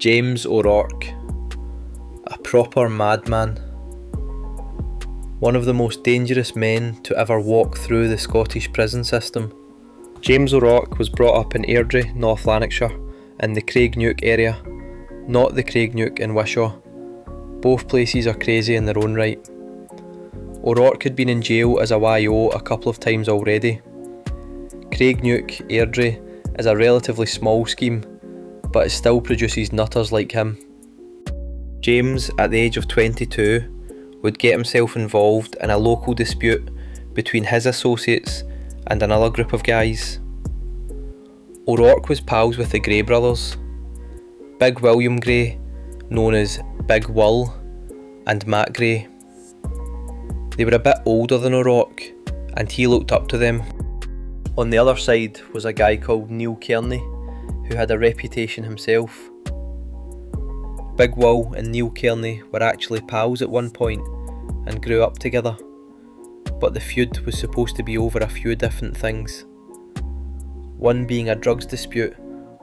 James O'Rourke, a proper madman. One of the most dangerous men to ever walk through the Scottish prison system. James O'Rourke was brought up in Airdrie, North Lanarkshire, in the Craigneuk area, not the Craigneuk in Wishaw. Both places are crazy in their own right. O'Rourke had been in jail as a YO a couple of times already. Craigneuk, Airdrie, is a relatively small scheme, but it still produces nutters like him. James, at the age of 22, would get himself involved in a local dispute between his associates and another group of guys. O'Rourke was pals with the Gray brothers, Big William Gray, known as Big Will, and Matt Gray. They were a bit older than O'Rourke, and he looked up to them. On the other side was a guy called Neil Cairney, who had a reputation himself. Big Will and Neil Cairney were actually pals at one point and grew up together, but the feud was supposed to be over a few different things. One being a drugs dispute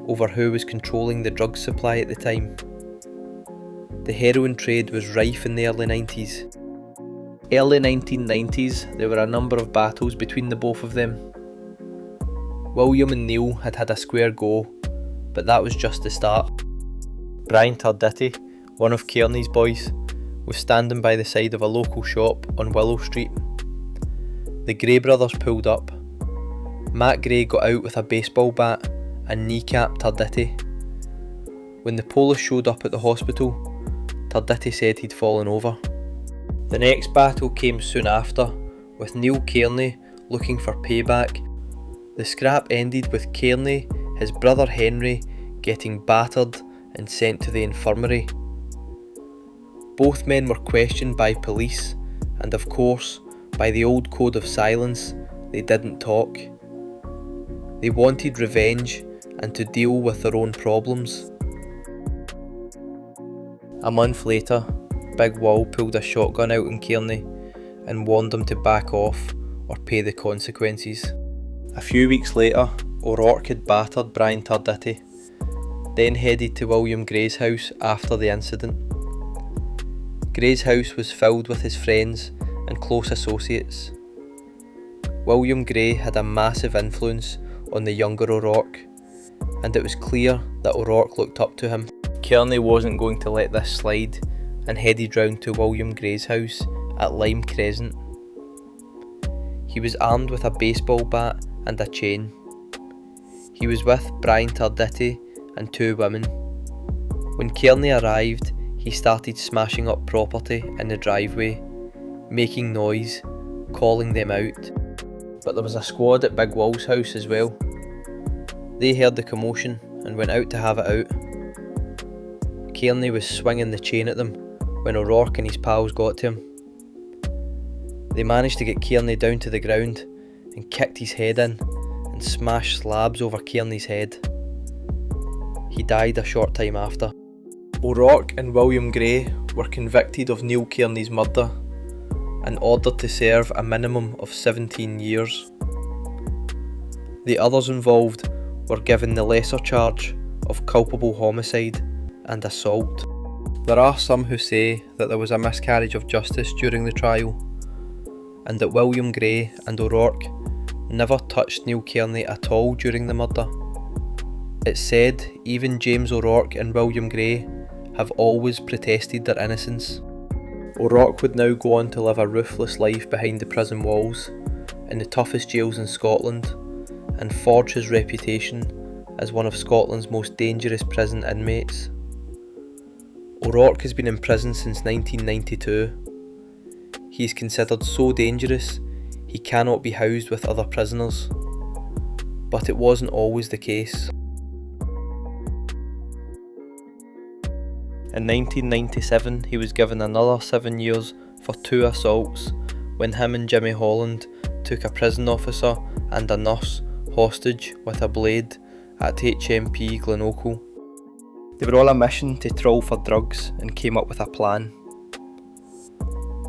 over who was controlling the drug supply at the time. The heroin trade was rife in the early 90s. Early 1990s, there were a number of battles between the both of them. William and Neil had had a square go, but that was just the start. Brian Tarditi, one of Cairney's boys, was standing by the side of a local shop on Willow Street. The Gray brothers pulled up. Matt Gray got out with a baseball bat and kneecapped Tarditi. When the police showed up at the hospital, Tarditi said he'd fallen over. The next battle came soon after, with Neil Cairney looking for payback. The scrap ended with Cairney, his brother Henry, getting battered and sent to the infirmary. Both men were questioned by police, and of course, by the old code of silence, they didn't talk. They wanted revenge and to deal with their own problems. A month later, Big Will pulled a shotgun out on Cairney and warned him to back off or pay the consequences. A few weeks later, O'Rourke had battered Brian Tarditi, then headed to William Gray's house after the incident. Gray's house was filled with his friends and close associates. William Gray had a massive influence on the younger O'Rourke, and it was clear that O'Rourke looked up to him. Cairney wasn't going to let this slide and headed round to William Gray's house at Lime Crescent. He was armed with a baseball bat and a chain. He was with Brian Tarditi and two women. When Cairney arrived, he started smashing up property in the driveway, making noise, calling them out. But there was a squad at Big Will's house as well. They heard the commotion and went out to have it out. Cairney was swinging the chain at them when O'Rourke and his pals got to him. They managed to get Cairney down to the ground and kicked his head in and smashed slabs over Cairney's head. He died a short time after. O'Rourke and William Gray were convicted of Neil Cairney's murder and ordered to serve a minimum of 17 years. The others involved were given the lesser charge of culpable homicide and assault. There are some who say that there was a miscarriage of justice during the trial, and that William Gray and O'Rourke never touched Neil Cairney at all during the murder. It's said even James O'Rourke and William Gray have always protested their innocence. O'Rourke would now go on to live a ruthless life behind the prison walls, in the toughest jails in Scotland, and forge his reputation as one of Scotland's most dangerous prison inmates. O'Rourke has been in prison since 1992. He is considered so dangerous he cannot be housed with other prisoners, but it wasn't always the case. In 1997 he was given another 7 years for 2 assaults when him and Jimmy Holland took a prison officer and a nurse hostage with a blade at HMP Glenorchy. They were on a mission to trawl for drugs and came up with a plan.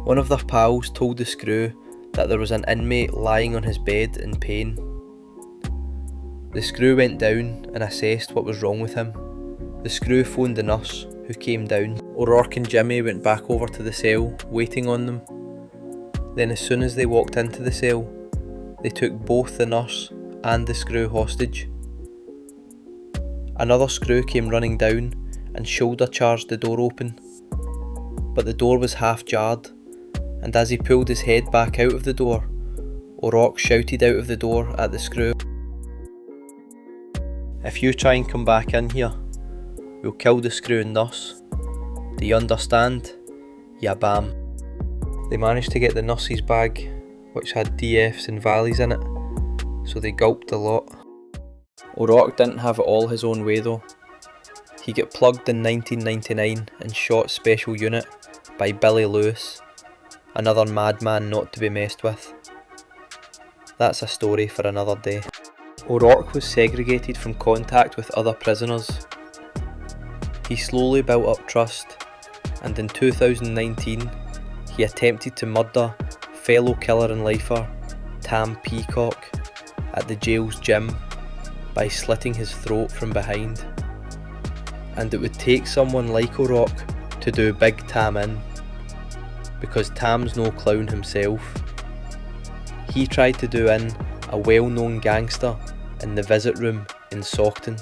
One of their pals told the Screw that there was an inmate lying on his bed in pain. The Screw went down and assessed what was wrong with him. The screw phoned the nurse, who came down. O'Rourke and Jimmy went back over to the cell, waiting on them. Then as soon as they walked into the cell, they took both the nurse and the screw hostage. Another screw came running down and shoulder charged the door open, but the door was half jarred, and as he pulled his head back out of the door, O'Rourke shouted out of the door at the screw, "If you try and come back in here, we'll kill the screw and nurse. Do you understand? Ya bam." They managed to get the nurse's bag, which had DFs and valleys in it, so they gulped a lot. O'Rourke didn't have it all his own way though. He got plugged in 1999 and shot Special Unit by Billy Lewis, another madman not to be messed with. That's a story for another day. O'Rourke was segregated from contact with other prisoners. He slowly built up trust, and in 2019 he attempted to murder fellow killer and lifer Tam Peacock at the jail's gym by slitting his throat from behind. And it would take someone like O'Rourke to do Big Tam in, because Tam's no clown himself. He tried to do in a well-known gangster in the visit room in Saughton.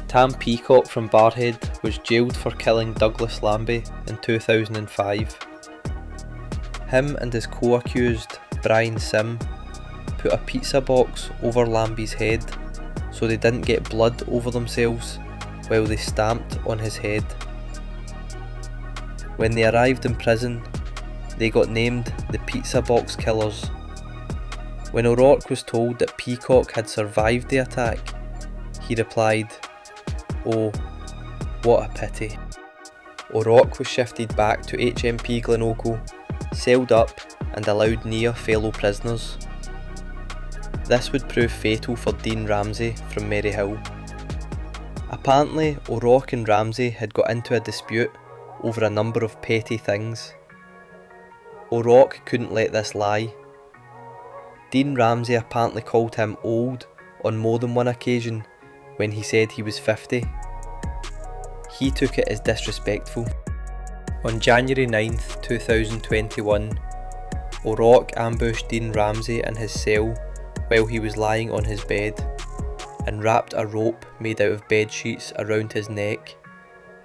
Tam Peacock from Barhead was jailed for killing Douglas Lambie in 2005. Him and his co-accused, Brian Sim, put a pizza box over Lambie's head so they didn't get blood over themselves while they stamped on his head. When they arrived in prison, they got named the Pizza Box Killers. When O'Rourke was told that Peacock had survived the attack, he replied, "Oh, what a pity." O'Rourke was shifted back to HMP Glenorchy, celled up and allowed near fellow prisoners. This would prove fatal for Dean Ramsey from Maryhill. Apparently, O'Rourke and Ramsey had got into a dispute over a number of petty things. O'Rourke couldn't let this lie. Dean Ramsey apparently called him old on more than one occasion when he said he was 50. He took it as disrespectful. On January 9th, 2021, O'Rourke ambushed Dean Ramsey in his cell while he was lying on his bed, and wrapped a rope made out of bed sheets around his neck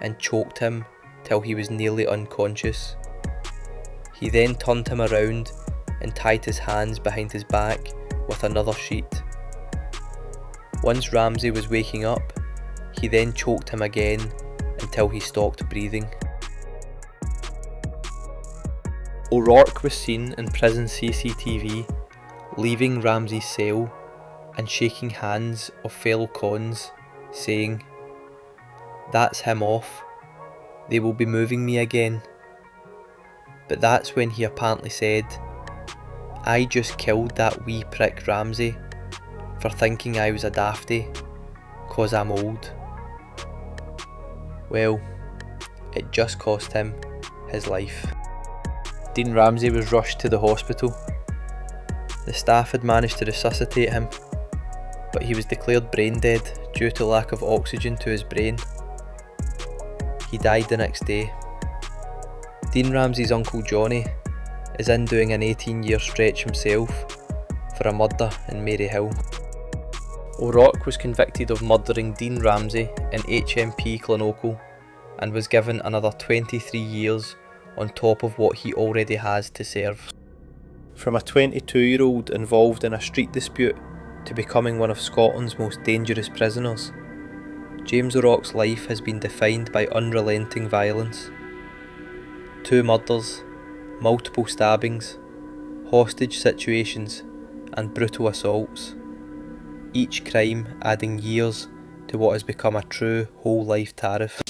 and choked him till he was nearly unconscious. He then turned him around and tied his hands behind his back with another sheet. Once Ramsey was waking up, he then choked him again until he stopped breathing. O'Rourke was seen in prison CCTV leaving Ramsey's cell and shaking hands of fellow cons, saying, "That's him off, they will be moving me again." But that's when he apparently said, "I just killed that wee prick Ramsey for thinking I was a dafty, 'cause I'm old." Well, it just cost him his life. Dean Ramsey was rushed to the hospital. The staff had managed to resuscitate him, but he was declared brain dead due to lack of oxygen to his brain. He died the next day. Dean Ramsey's uncle Johnny is in doing an 18-year stretch himself for a murder in Maryhill. O'Rourke was convicted of murdering Dean Ramsey in HMP Clonokil and was given another 23 years on top of what he already has to serve. From a 22-year-old involved in a street dispute to becoming one of Scotland's most dangerous prisoners, James O'Rourke's life has been defined by unrelenting violence. 2 murders, multiple stabbings, hostage situations and brutal assaults, each crime adding years to what has become a true whole life tariff.